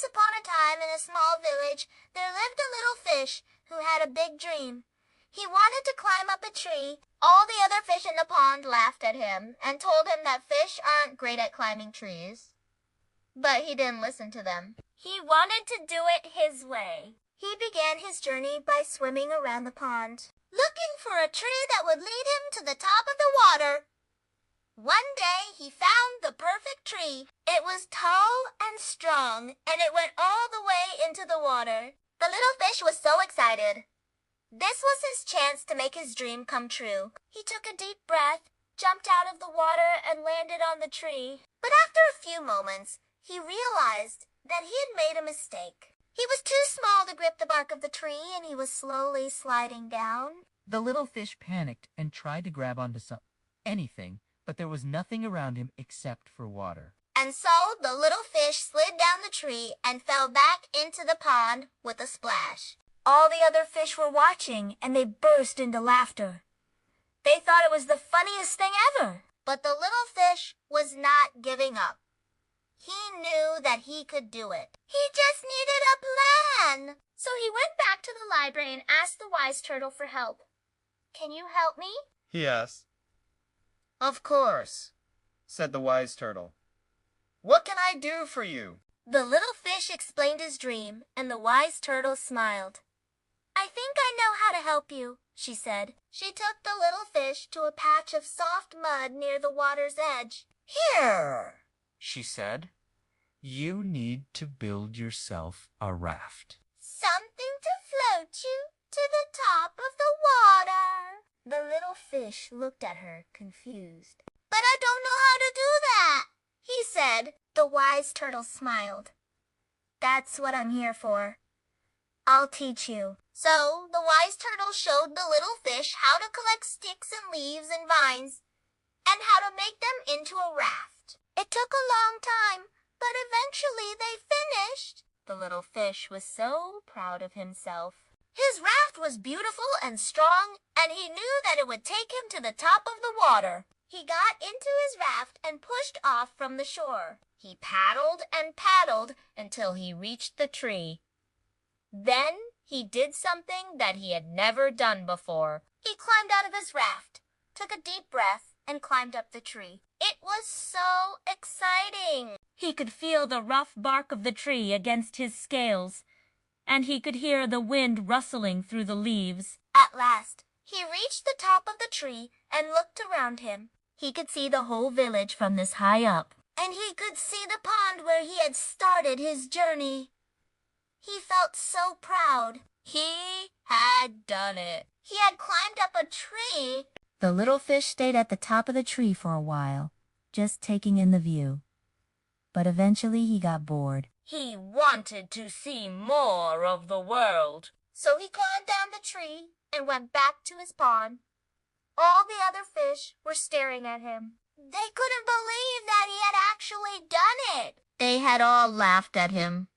Once upon a time in a small village, there lived a little fish who had a big dream. He wanted to climb up a tree. All the other fish in the pond laughed at him and told him that fish aren't great at climbing trees. But he didn't listen to them. He wanted to do it his way. He began his journey by swimming around the pond, looking for a tree that would lead him to the top of the water. One day he found the perfect tree. It was tall and strong, and it went all the way into the water. The little fish was so excited. This was his chance to make his dream come true. He took a deep breath, jumped out of the water, and landed on the tree. But after a few moments, he realized that he had made a mistake. He was too small to grip the bark of the tree, and he was slowly sliding down. The little fish panicked and tried to grab onto anything, but there was nothing around him except for water. And so the little fish slid down the tree and fell back into the pond with a splash. All the other fish were watching, and they burst into laughter. They thought it was the funniest thing ever. But the little fish was not giving up. He knew that he could do it. He just needed a plan. So he went back to the library and asked the wise turtle for help. "Can you help me?" he asked. "Of course," said the wise turtle. "What can I do for you?" The little fish explained his dream, and the wise turtle smiled. "I think I know how to help you," she said. She took the little fish to a patch of soft mud near the water's edge. "Here," she said, "you need to build yourself a raft. Something to float you to the top of the water." The little fish looked at her, confused. "But I don't know how to do that," he said. The wise turtle smiled. "That's what I'm here for. I'll teach you." So the wise turtle showed the little fish how to collect sticks and leaves and vines, and how to make them into a raft. It took a long time, but eventually they finished. The little fish was so proud of himself. His raft was beautiful and strong, and he knew that it would take him to the top of the water. He got into his raft and pushed off from the shore. He paddled and paddled until he reached the tree. Then he did something that he had never done before. He climbed out of his raft, took a deep breath, and climbed up the tree. It was so exciting. He could feel the rough bark of the tree against his scales, and he could hear the wind rustling through the leaves. At last, he reached the top of the tree and looked around him. He could see the whole village from this high up, and he could see the pond where he had started his journey. He felt so proud. He had done it. He had climbed up a tree. The little fish stayed at the top of the tree for a while, just taking in the view. But eventually he got bored. He wanted to see more of the world. So he climbed down the tree and went back to his pond. All the other fish were staring at him. They couldn't believe that he had actually done it. They had all laughed at him,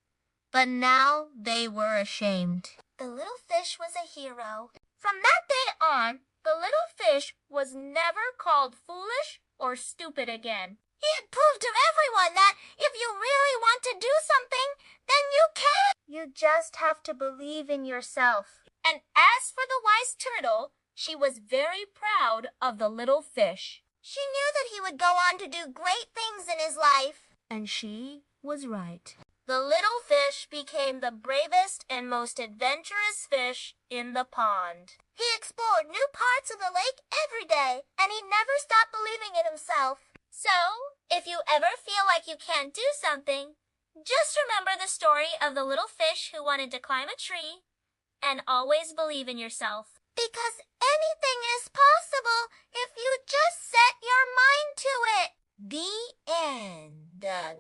but now they were ashamed. The little fish was a hero. From that day on, the little fish was never called foolish or stupid again. He had proved to everyone that if you really want to do something, then you can. You just have to believe in yourself. And as for the wise turtle, she was very proud of the little fish. She knew that he would go on to do great things in his life. And she was right. The little fish became the bravest and most adventurous fish in the pond. He explored new parts of the lake every day, and he never stopped believing in himself. So, if you ever feel like you can't do something, just remember the story of the little fish who wanted to climb a tree, and always believe in yourself. Because anything is possible if you just set your mind to it. The end.